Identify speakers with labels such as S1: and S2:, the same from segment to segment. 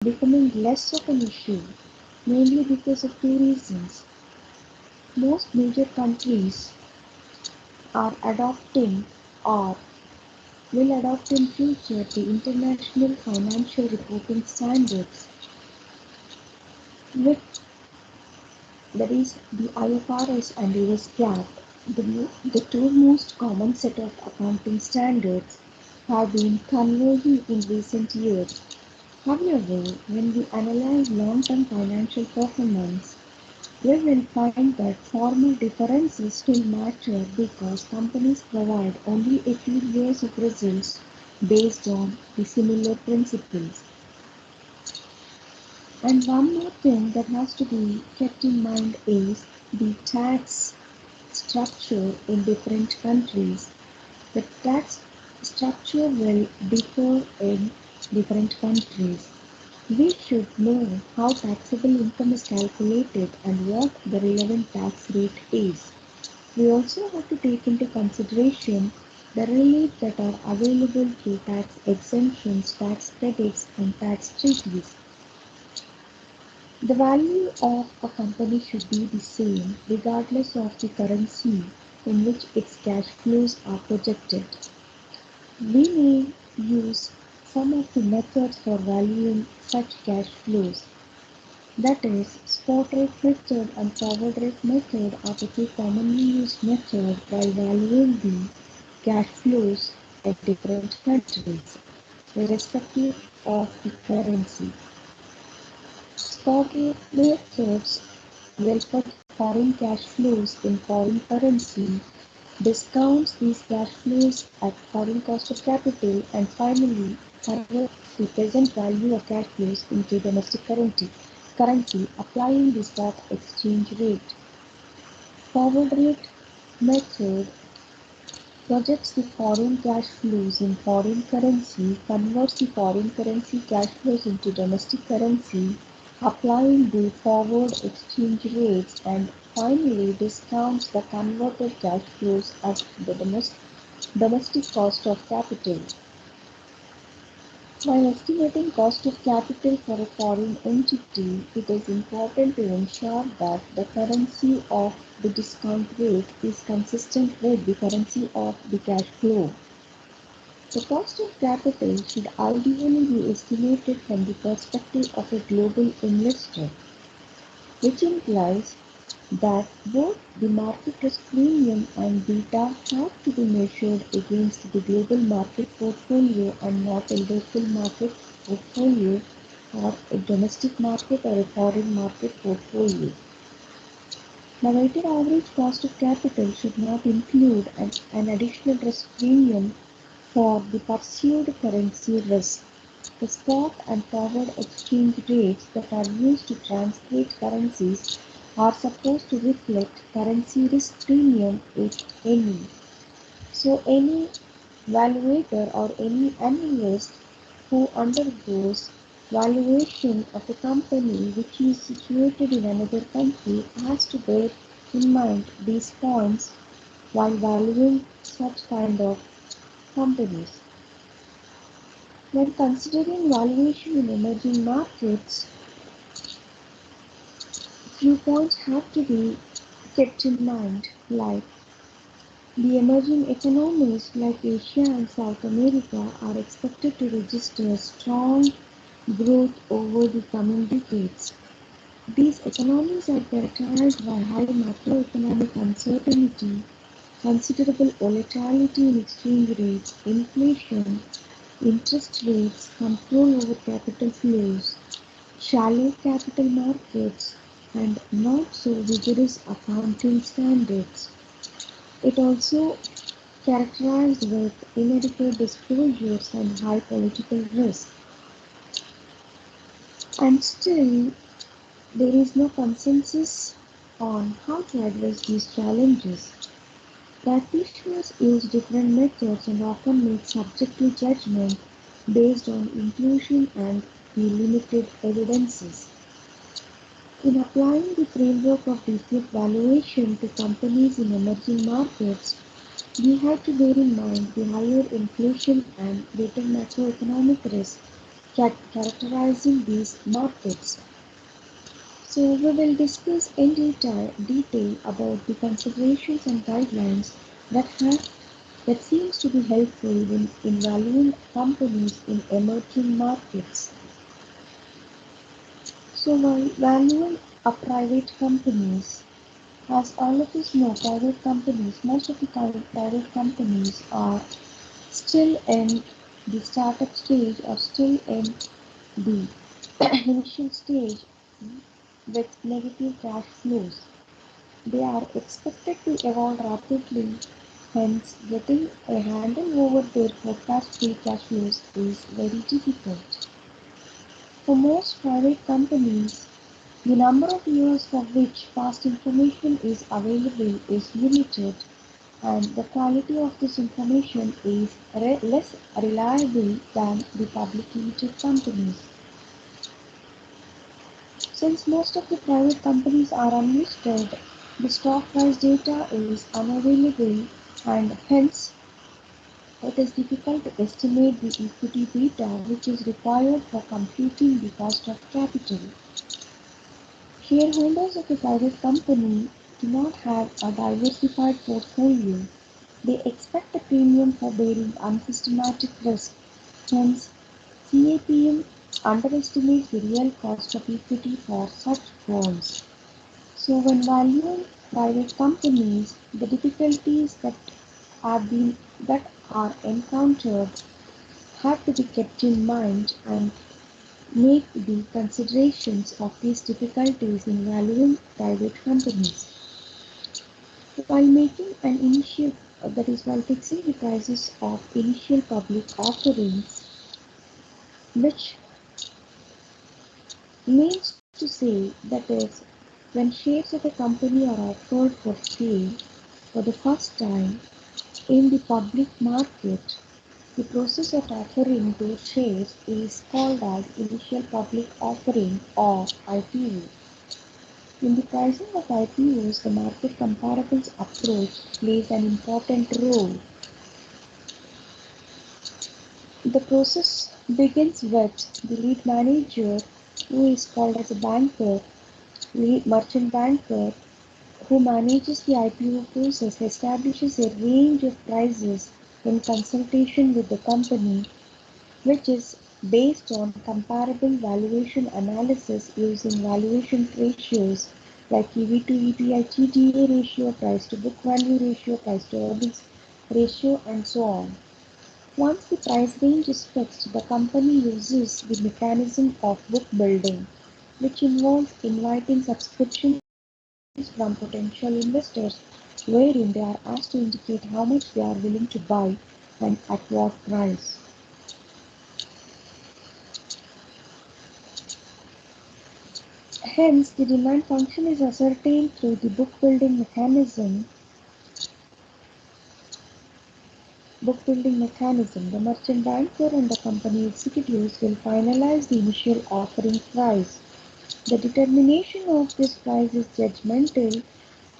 S1: becoming less of an issue, mainly because of two reasons. Most major countries are adopting or will adopt in future the International Financial Reporting Standards, which that is the IFRS and US GAAP. The two most common set of accounting standards have been converging in recent years. However, when we analyze long-term financial performance, we will find that formal differences still matter because companies provide only a few years of results based on the similar principles. And one more thing that has to be kept in mind is the tax structure in different countries. The tax structure will differ in different countries. We should know how taxable income is calculated and what the relevant tax rate is. We also have to take into consideration the relief that are available through tax exemptions, tax credits, and tax treaties. The value of a company should be the same regardless of the currency in which its cash flows are projected. We may use some of the methods for valuing such cash flows. That is, spot rate method and forward rate method are the two commonly used methods while valuing the cash flows at different countries, irrespective of the currency. Spot rate methods will put foreign cash flows in foreign currency, discounts these cash flows at foreign cost of capital, and finally converts the present value of cash flows into domestic currency applying the spot exchange rate. Forward rate method projects the foreign cash flows in foreign currency, converts the foreign currency cash flows into domestic currency, applying the forward exchange rates, and finally discounts the converted cash flows at the domestic cost of capital. While estimating cost of capital for a foreign entity, it is important to ensure that the currency of the discount rate is consistent with the currency of the cash flow. The cost of capital should ideally be estimated from the perspective of a global investor, which implies that both the market risk premium and beta have to be measured against the global market portfolio and not a local market portfolio or a domestic market or a foreign market portfolio. The weighted average cost of capital should not include an additional risk premium for the pursued currency risk. The spot and forward exchange rates that are used to translate currencies are supposed to reflect currency risk premium, if any. So any valuator or any analyst who undergoes valuation of a company which is situated in another country has to bear in mind these points while valuing such kind of companies. When considering valuation in emerging markets, few points have to be kept in mind, like the emerging economies like Asia and South America are expected to register strong growth over the coming decades. These economies are characterized by high macroeconomic uncertainty, considerable volatility in exchange rates, inflation, interest rates, control over capital flows, shallow capital markets, and not so rigorous accounting standards. It also characterized with inadequate disclosures and high political risk. And still, there is no consensus on how to address these challenges. Practitioners use different methods and often make subjective judgment based on intuition and the limited evidences. In applying the framework of DCF valuation to companies in emerging markets, we have to bear in mind the higher inflation and greater macroeconomic risk characterizing these markets. So we will discuss in detail about the considerations and guidelines that seems to be helpful in valuing companies in emerging markets. So while valuing a private companies, as all of us know, most of the private companies are still in the startup stage or still in the initial stage with negative cash flows. They are expected to evolve rapidly, hence getting a handle over their forecast free cash flows is very difficult. For most private companies, the number of years for which past information is available is limited, and the quality of this information is less reliable than the public limited companies. Since most of the private companies are unlisted, the stock price data is unavailable, and hence it is difficult to estimate the equity beta which is required for computing the cost of capital. Shareholders of a private company do not have a diversified portfolio. They expect a premium for bearing unsystematic risk. Hence, CAPM underestimates the real cost of equity for such firms. So when valuing private companies, the difficulties that are encountered have to be kept in mind and make the considerations of these difficulties in valuing private companies. While making an initial, that is, while fixing the prices of initial public offerings, which means to say that is, when shares of a company are offered for sale for the first time in the public market, the process of offering those shares is called as initial public offering or IPO. In the pricing of IPOs, the market comparables approach plays an important role. The process begins with the lead manager, who is called as a banker, lead merchant banker, who manages the IPO process, establishes a range of prices in consultation with the company, which is based on comparable valuation analysis using valuation ratios like EV to EBITDA ratio, price to book value ratio, price to earnings ratio, and so on. Once the price range is fixed, the company uses the mechanism of book building, which involves inviting subscriptions from potential investors, wherein they are asked to indicate how much they are willing to buy and at what price. Hence, the demand function is ascertained through the book building mechanism. The merchant banker and the company executives will finalize the initial offering price. The determination of this price is judgmental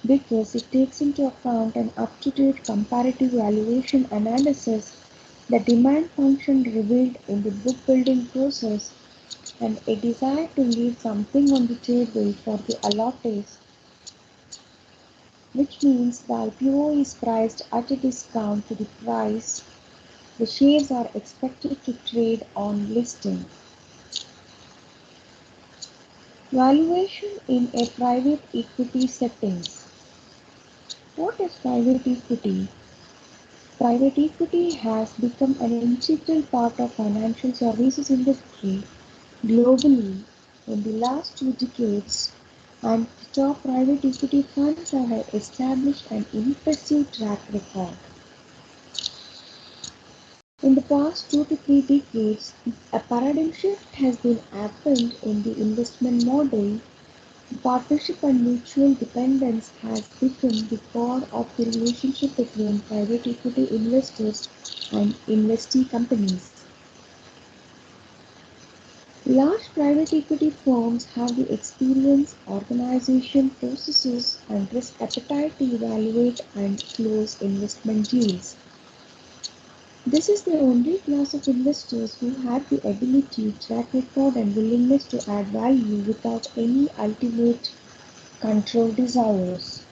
S1: because it takes into account an up-to-date comparative valuation analysis, the demand function revealed in the book building process, and a desire to leave something on the table for the allottees, which means the IPO is priced at a discount to the price the shares are expected to trade on listing. Valuation in a private equity settings. What is private equity? Private equity has become an integral part of financial services industry globally in the last 2 decades, and top private equity funds have established an impressive track record. In the past 2 to 3 decades, a paradigm shift has been happened in the investment model. Partnership and mutual dependence has become the core of the relationship between private equity investors and investee companies. Large private equity firms have the experience, organization, processes, and risk appetite to evaluate and close investment deals. This is the only class of investors who have the ability, track record, and willingness to add value without any ultimate control desires.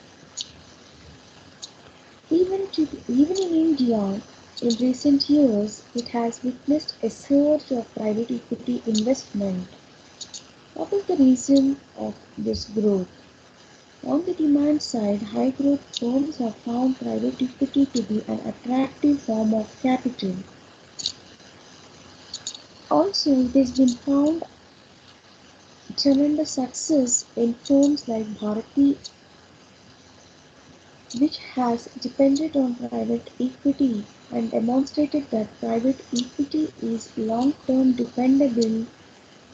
S1: Even in India, in recent years, it has witnessed a surge of private equity investment. What is the reason of this growth? On the demand side, high-growth firms have found private equity to be an attractive form of capital. Also, it has been found tremendous success in firms like Bharati, which has depended on private equity and demonstrated that private equity is long-term dependable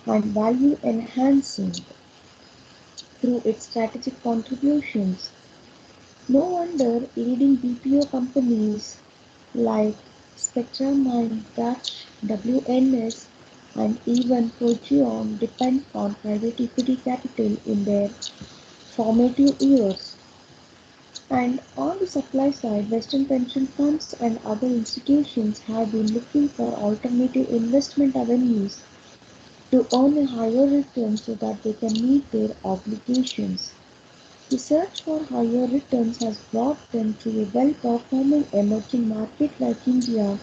S1: and value-enhancing through its strategic contributions. No wonder leading BPO companies like Spectrum, Dutch, WNS, and even Fortune depend on private equity capital in their formative years. And on the supply side, Western pension funds and other institutions have been looking for alternative investment avenues to earn a higher return so that they can meet their obligations. The search for higher returns has brought them to a well-performing emerging market like India,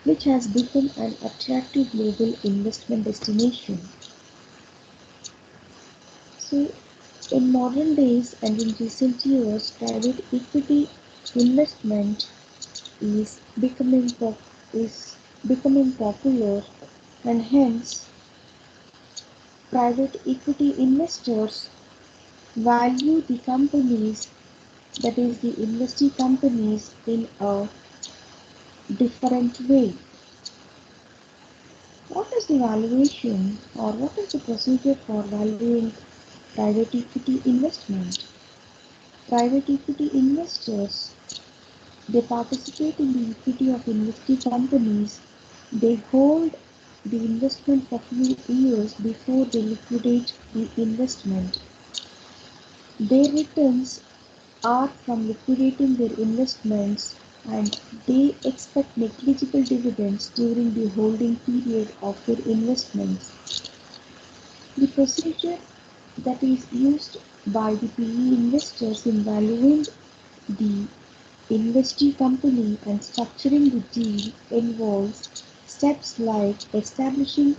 S1: which has become an attractive global investment destination. So, in modern days and in recent years, private equity investment is is becoming popular, and hence private equity investors value the companies, that is the investee companies, in a different way. What is the valuation or what is the procedure for valuing private equity investment? Private equity investors, they participate in the equity of investee companies. They hold the investment for few years before they liquidate the investment. Their returns are from liquidating their investments, and they expect negligible dividends during the holding period of their investments. The procedure that is used by the PE investors in valuing the investee company and structuring the deal involves steps like establishing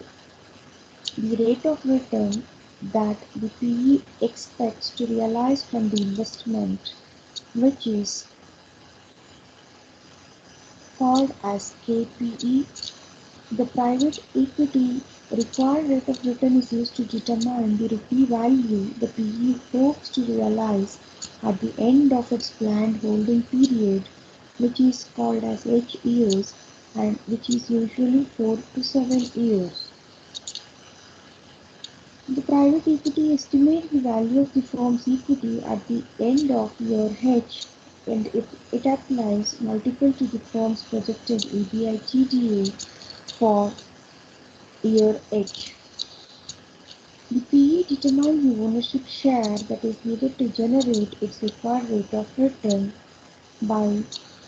S1: the rate of return that the PE expects to realize from the investment, which is called as KPE. The private equity required rate of return is used to determine the rupee value the PE hopes to realize at the end of its planned holding period, which is called as H years and which is usually 4 to 7 years. The private equity estimates the value of the firm's equity at the end of year H, and it applies multiple to the firm's projected EBITDA for year H. The PE determines the ownership share that is needed to generate its required rate of return by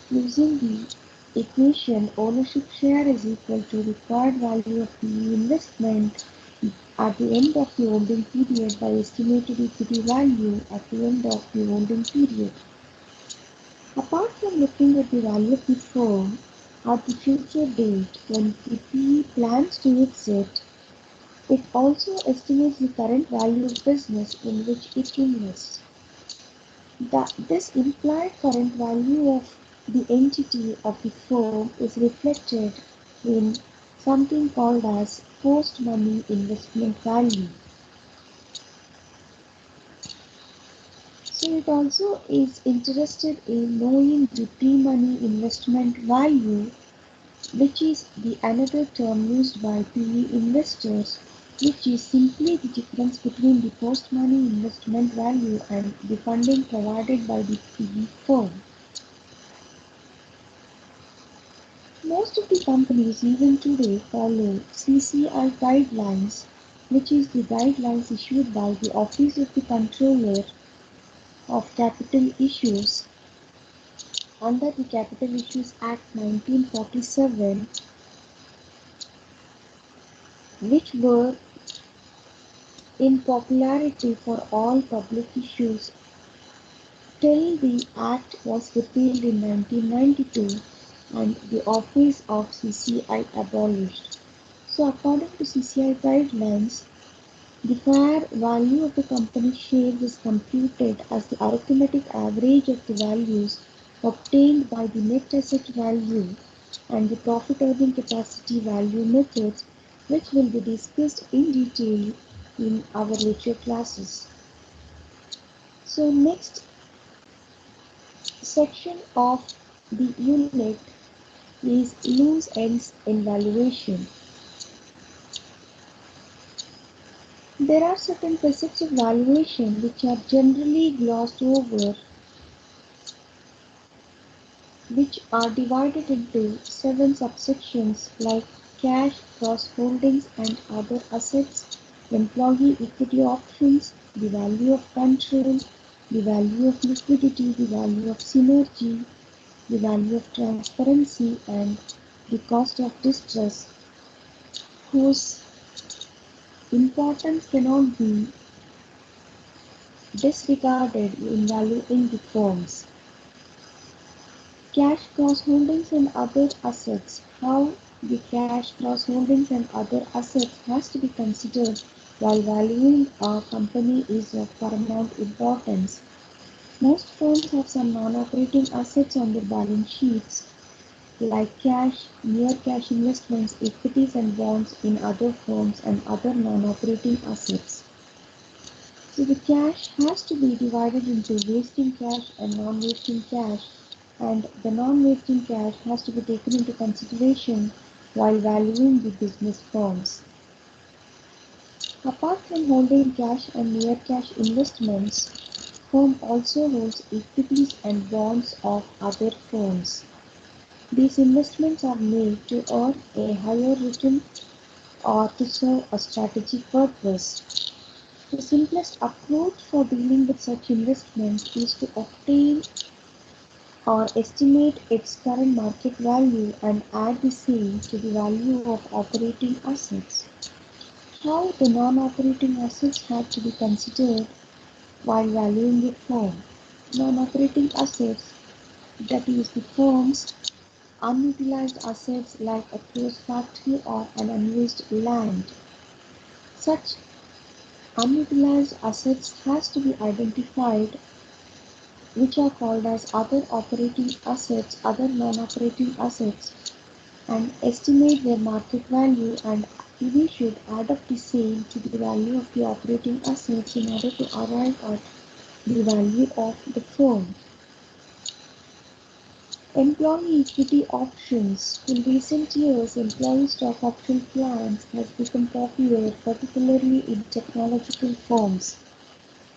S1: using the equation ownership share is equal to required value of PE investment at the end of the holding period by estimated equity value at the end of the holding period. Apart from looking at the value of the firm at the future date when the PE plans to exit, it also estimates the current value of business in which it invests. This implied current value of the entity of the firm is reflected in something called as post-money investment value. So it also is interested in knowing the pre-money investment value, which is the another term used by PE investors, which is simply the difference between the post-money investment value and the funding provided by the PE firm. Most of the companies even today follow CCI guidelines, which is the guidelines issued by the Office of the Controller of Capital Issues. under the Capital Issues Act 1947, which were in popularity for all public issues till the Act was repealed in 1992 and the office of CCI abolished. So according to CCI guidelines, the fair value of the company shares is computed as the arithmetic average of the values obtained by the net asset value and the profit earning capacity value methods, which will be discussed in detail in our lecture classes. So next section of the unit is loose ends in valuation. There are certain concepts of valuation which are generally glossed over, which are divided into 7 subsections like cash, cross-holdings and other assets, employee equity options, the value of control, the value of liquidity, the value of synergy, the value of transparency, and the cost of distress, whose importance cannot be disregarded in valuing the firms. Cash cross-holdings and other assets. How the cash cross-holdings and other assets has to be considered while valuing a company is of paramount importance. Most firms have some non-operating assets on their balance sheets, like cash, near cash investments, equities and bonds in other firms, and other non-operating assets. So the cash has to be divided into wasting cash and non-wasting cash, and the non-wasting cash has to be taken into consideration while valuing the business firms. Apart from holding cash and near cash investments, firm also holds equities and bonds of other firms. These investments are made to earn a higher return or to serve a strategic purpose. The simplest approach for dealing with such investments is to obtain or estimate its current market value and add the same to the value of operating assets. How the non-operating assets have to be considered while valuing a firm. Non-operating assets, that is the firm's unutilized assets like a closed factory or an unused land. Such unutilized assets has to be identified, which are called as other operating assets, other non-operating assets, and estimate their market value, and we should add up the same to the value of the operating assets in order to arrive at the value of the firm. Employee equity options. In recent years, employee stock option plans have become popular, particularly in technological firms.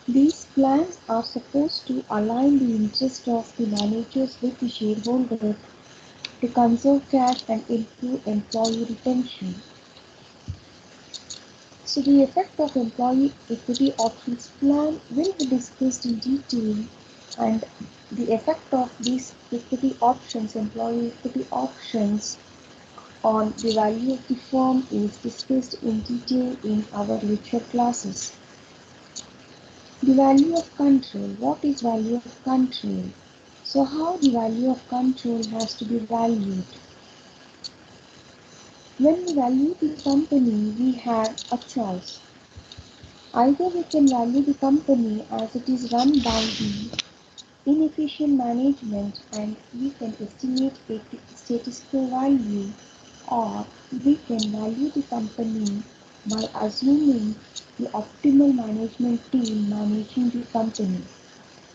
S1: These plans are supposed to align the interest of the managers with the shareholders to conserve cash and improve employee retention. So the effect of employee equity options plan will be discussed in detail, and the effect of these equity options, employee equity options, on the value of the firm is discussed in detail in our lecture classes. The value of control. What is value of control? So how the value of control has to be valued? When we value the company, we have a choice. Either we can value the company as it is run by the inefficient management and we can estimate a status quo value, or we can value the company by assuming the optimal management team managing the company.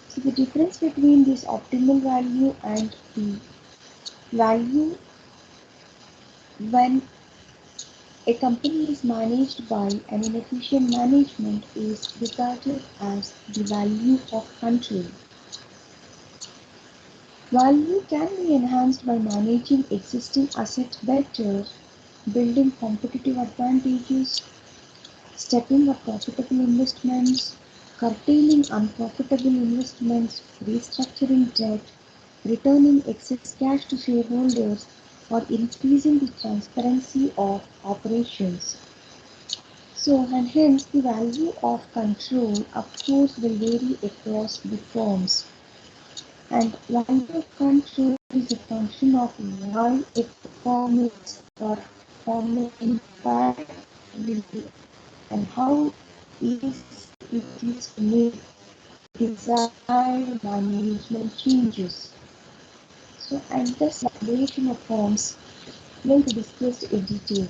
S1: So the difference between this optimal value and the value when a company is managed by an inefficient management is regarded as the value of control. Value can be enhanced by managing existing assets better, building competitive advantages, stepping up profitable investments, curtailing unprofitable investments, restructuring debt, returning excess cash to shareholders, or increasing the transparency of operations. So, and hence the value of control, of course, will vary across the firms. And value of control is a function of why it performs or form impact will be and how easy it is to make desired management changes. So, and this valuation of firms will be discussed in detail.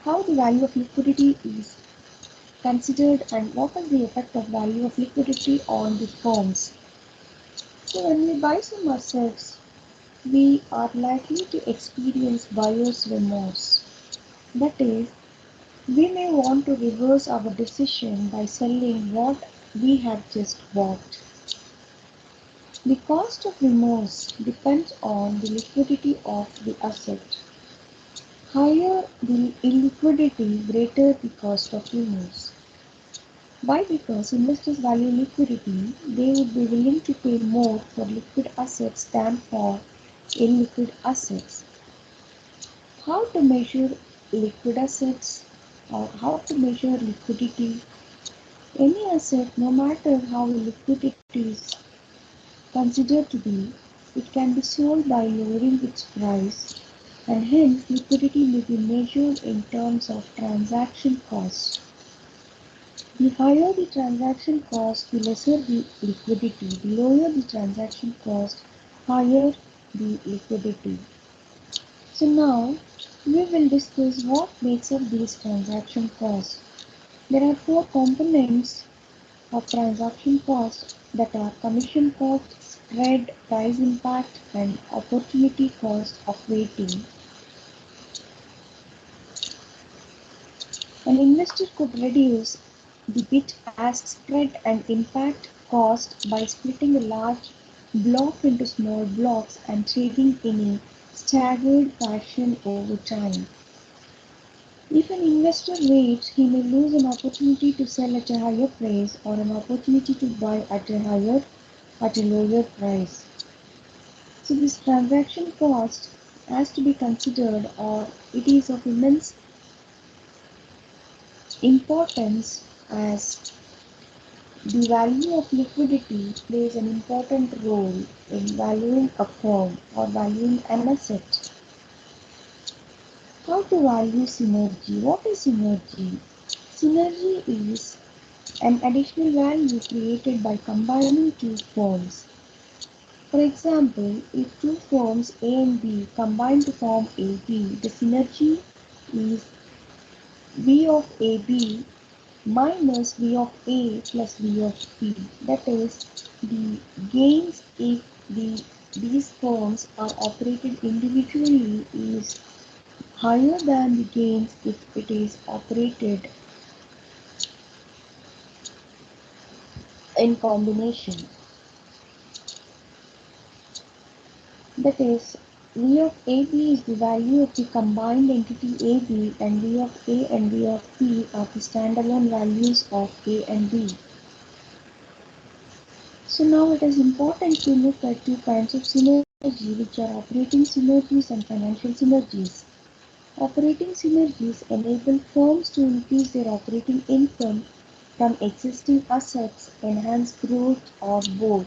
S1: How the value of liquidity is considered and what is the effect of value of liquidity on the firms. So when we buy some assets, we are likely to experience buyer's remorse. That is, we may want to reverse our decision by selling what we have just bought. The cost of remorse depends on the liquidity of the asset. Higher the illiquidity, greater the cost of remorse. Why? Because investors value liquidity, they would be willing to pay more for liquid assets than for illiquid assets. How to measure liquid assets or how to measure liquidity? Any asset, no matter how liquid it is considered to be, it can be sold by lowering its price, and hence liquidity may be measured in terms of transaction cost. The higher the transaction cost, the lesser the liquidity. The lower the transaction cost, higher the liquidity. So now we will discuss what makes up these transaction costs. There are four components of transaction cost that are commission cost, spread, price impact, and opportunity cost of waiting. An investor could reduce the bid-ask spread and impact cost by splitting a large block into small blocks and trading in a staggered fashion over time. If an investor waits, he may lose an opportunity to sell at a higher price or an opportunity to buy at a lower price. So this transaction cost has to be considered, or it is of immense importance as the value of liquidity plays an important role in valuing a firm or valuing an asset. How to value synergy? What is synergy? Synergy is an additional value created by combining two firms. For example, if two firms A and B combine to form AB, the synergy is V of AB minus V of A plus V of B. That is, the gains if these firms are operated individually is higher than the gains if it is operated in combination. That is, V of AB is the value of the combined entity AB, and V of A and V of B are the standalone values of A and B. So now it is important to look at two kinds of synergy, which are operating synergies and financial synergies. Operating synergies enable firms to increase their operating income from existing assets, enhance growth, or both.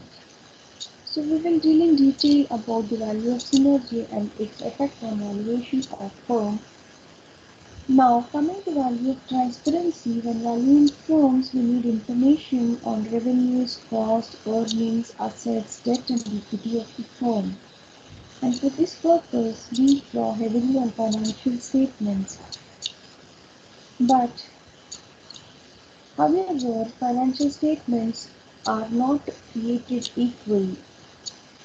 S1: So we will deal in detail about the value of synergy and its effect on valuation of firm. Now coming to value of transparency, when valuing firms we need information on revenues, cost, earnings, assets, debt and equity of the firm. And for this purpose we draw heavily on financial statements. But however, financial statements are not created equally.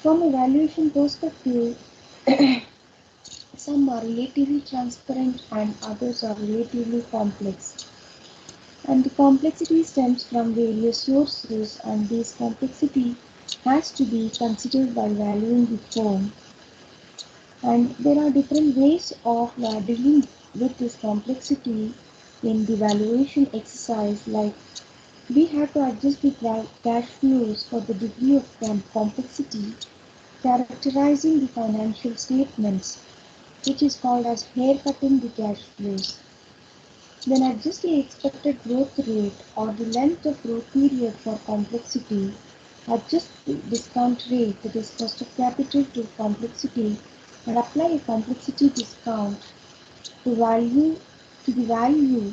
S1: From a valuation perspective, some are relatively transparent and others are relatively complex. And the complexity stems from various sources, and this complexity has to be considered by valuing the firm. And there are different ways of dealing with this complexity in the valuation exercise, like we have to adjust the cash flows for the degree of complexity characterizing the financial statements, which is called as haircutting the cash flows. Then adjust the expected growth rate or the length of growth period for complexity. Adjust the discount rate, that is cost of capital, to complexity, and apply a complexity discount to value to the value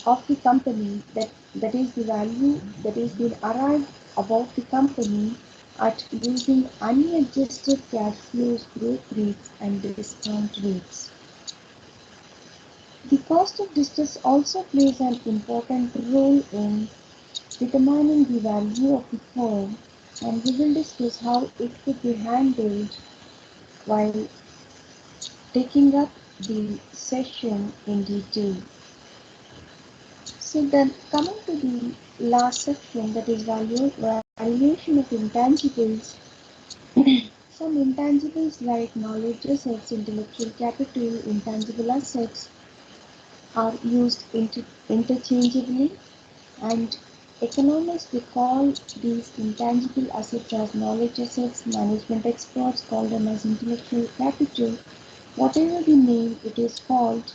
S1: of the company, that is the value that is being arrived about the company at using unadjusted cash flows, growth rates, and discount rates. The cost of distress also plays an important role in determining the value of the firm, and we will discuss how it could be handled while taking up the session in detail. So then coming to the last section, that is valuation of intangibles. Some intangibles like knowledge assets, intellectual capital, intangible assets are used interchangeably, and economists they call these intangible assets as knowledge assets. Management experts call them as intellectual capital. Whatever the name it is called,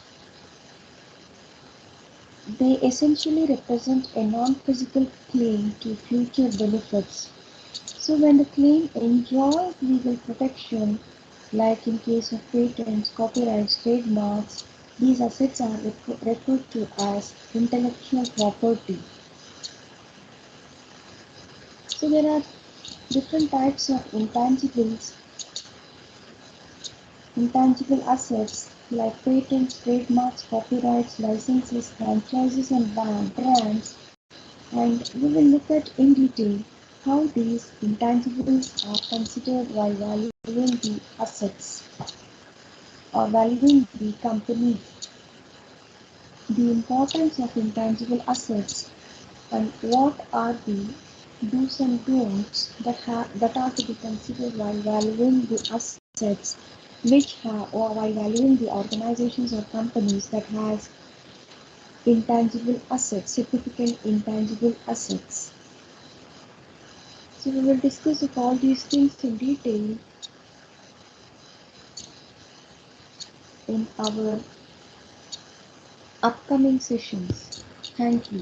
S1: they essentially represent a non-physical claim to future benefits. So when the claim enjoys legal protection, like in case of patents, copyrights, trademarks, these assets are referred to as intellectual property. So there are different types of intangible assets like patents, trademarks, copyrights, licenses, franchises, and brands, and we will look at in detail how these intangibles are considered while valuing the assets or valuing the company, the importance of intangible assets, and what are the do's and don'ts that are to be considered while valuing the assets, or while valuing the organizations or companies that has intangible assets, significant intangible assets. So we will discuss all these things in detail in our upcoming sessions. Thank you.